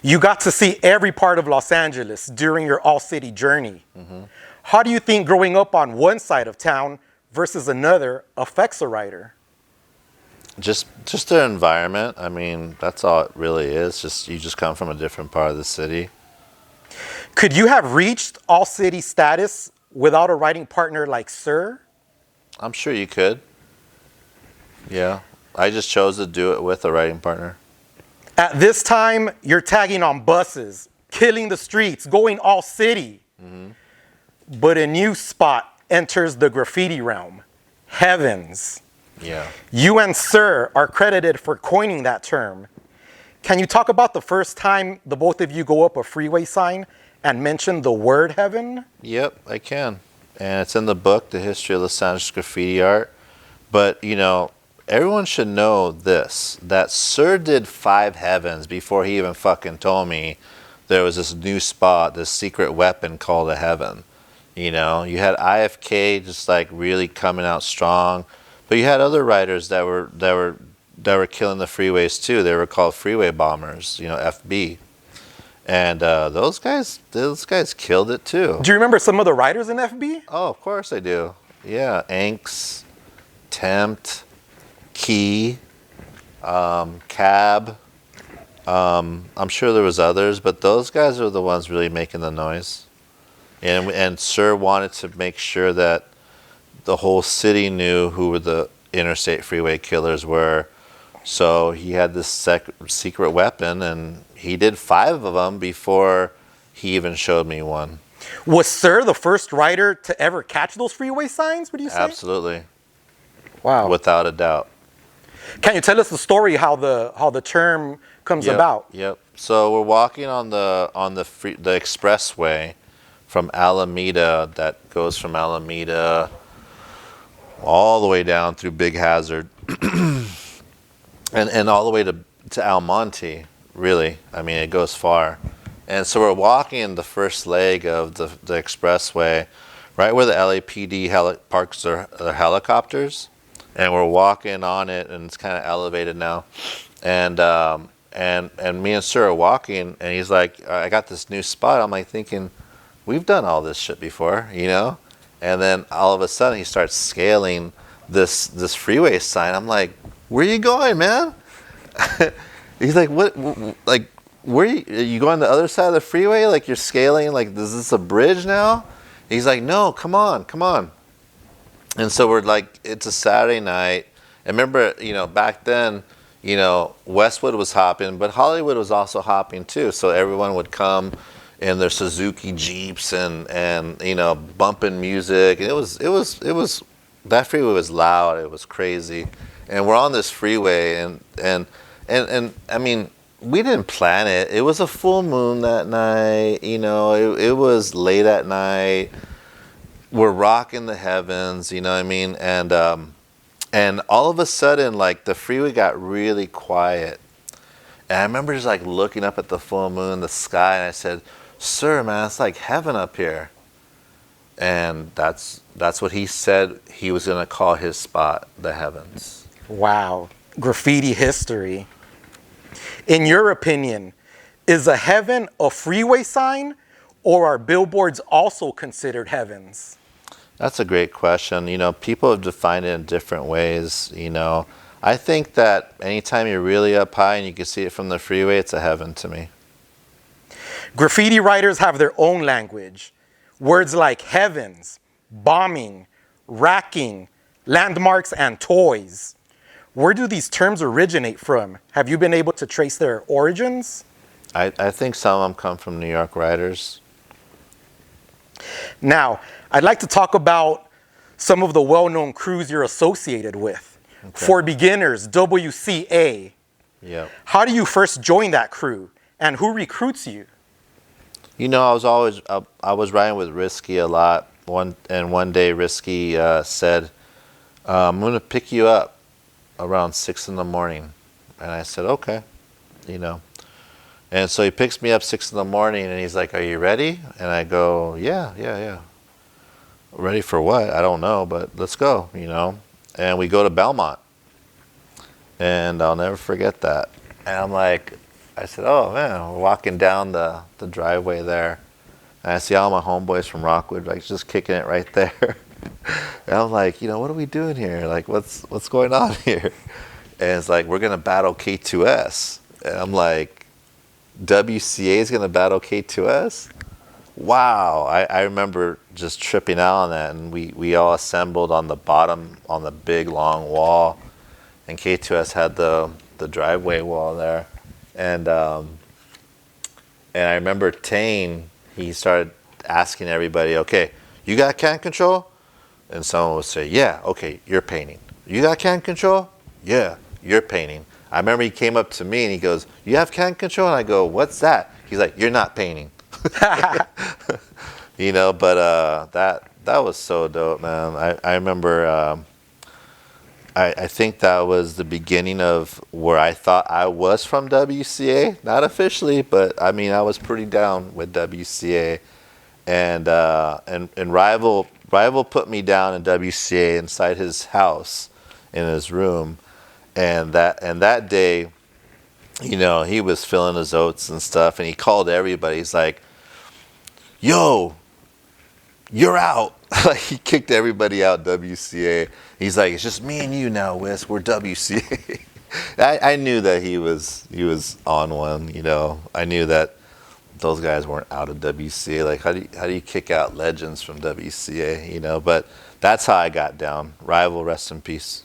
You got to see every part of Los Angeles during your all-city journey. How do you think growing up on one side of town versus another affects a rider? Just their environment. I mean, that's all it really is. Just you just come from a different part of the city. Could you have reached all-city status without a riding partner like SER? I'm sure you could. Yeah. I just chose to do it with a riding partner. At this time, you're tagging on buses, killing the streets, going all city. But a new spot enters the graffiti realm, Heavens. Yeah. You and SER are credited for coining that term. Can you talk about the first time the both of you go up a freeway sign and mention the word heaven? Yep, I can. And it's in the book, The History of Los Angeles Graffiti Art. But, you know, everyone should know this, that SER did 5 heavens before he even fucking told me there was this new spot, this secret weapon called a heaven. You know, you had IFK just like really coming out strong, but you had other riders that were killing the freeways too. They were called freeway bombers, you know, FB. And those guys killed it too. Do you remember some of the riders in FB? Oh, of course I do. Yeah, Anks, Tempt, Key, Cab. I'm sure there was others, but those guys are the ones really making the noise. And SER wanted to make sure that the whole city knew who the interstate freeway killers were. So he had this secret weapon, and he did 5 of them before he even showed me one. Was SER the first rider to ever catch those freeway signs, would you say? Absolutely. Wow. Without a doubt. Can you tell us the story how the term comes about? Yep. So we're walking on the expressway from Alameda, that goes from Alameda all the way down through Big Hazard and all the way to Almonte, really. I mean, it goes far. And so we're walking the first leg of the expressway, right where the LAPD parks their helicopters. And we're walking on it, and it's kind of elevated now. And me and SER are walking, and he's like, I got this new spot. I'm like thinking, we've done all this shit before, you know? And then all of a sudden he starts scaling this freeway sign. I'm like, where are you going, man? He's like, what, like, where are you going the other side of the freeway? Like you're scaling, like, is this a bridge now? He's like, no, come on. And so we're like, it's a Saturday night. And remember, you know, back then, you know, Westwood was hopping, but Hollywood was also hopping too. So everyone would come in their Suzuki Jeeps and you know, bumping music. And it was that freeway was loud. It was crazy. And we're on this freeway, and I mean, we didn't plan it. It was a full moon that night. You know, it was late at night. We're rocking the heavens, you know what I mean? And all of a sudden, like, the freeway got really quiet. And I remember just like looking up at the full moon, the sky, and I said, SER, man, it's like heaven up here. And that's what he said he was gonna call his spot, the Heavens. Wow, graffiti history. In your opinion, is a heaven a freeway sign, or are billboards also considered heavens? That's a great question. You know, people have defined it in different ways, you know. I think that anytime you're really up high and you can see it from the freeway, it's a heaven to me. Graffiti writers have their own language. Words like heavens, bombing, racking, landmarks, and toys. Where do these terms originate from? Have you been able to trace their origins? I think some of them come from New York writers. Now, I'd like to talk about some of the well-known crews you're associated with. Okay. For beginners, WCA. Yeah. How do you first join that crew, and who recruits you? You know, I was riding with Risky a lot. One day Risky said, I'm going to pick you up around 6 in the morning. And I said, okay, you know. And so he picks me up 6 in the morning, and he's like, are you ready? And I go, yeah. Ready for what? I don't know, but let's go, you know. And we go to Belmont. And I'll never forget that. And I'm like, I said, oh man, we're walking down the driveway there. And I see all my homeboys from Rockwood like just kicking it right there. And I'm like, what are we doing here? Like, what's going on here? And it's like, we're going to battle K2S. And I'm like, WCA is going to battle K2S? Wow. I remember just tripping out on that. And we all assembled on the bottom, on the big, long wall. And K2S had the driveway wall there. And I remember Tane, he started asking everybody, okay, you got can control? And someone would say, yeah, okay, you're painting. You got can control? Yeah, you're painting. I remember he came up to me and he goes, you have can control? And I go, what's that? He's like, you're not painting. But that was so dope, man. I remember, I think that was the beginning of where I thought I was from WCA. Not officially, but I mean, I was pretty down with WCA. And Rival put me down in WCA inside his house, in his room, and that day, he was filling his oats and stuff, and he called everybody. He's like, "Yo, you're out!" Like he kicked everybody out WCA. He's like, "It's just me and you now, Wisk. We're WCA." I knew that he was on one. I knew that those guys weren't out of WCA. Like, how do you kick out legends from WCA? But that's how I got down. Rival, rest in peace.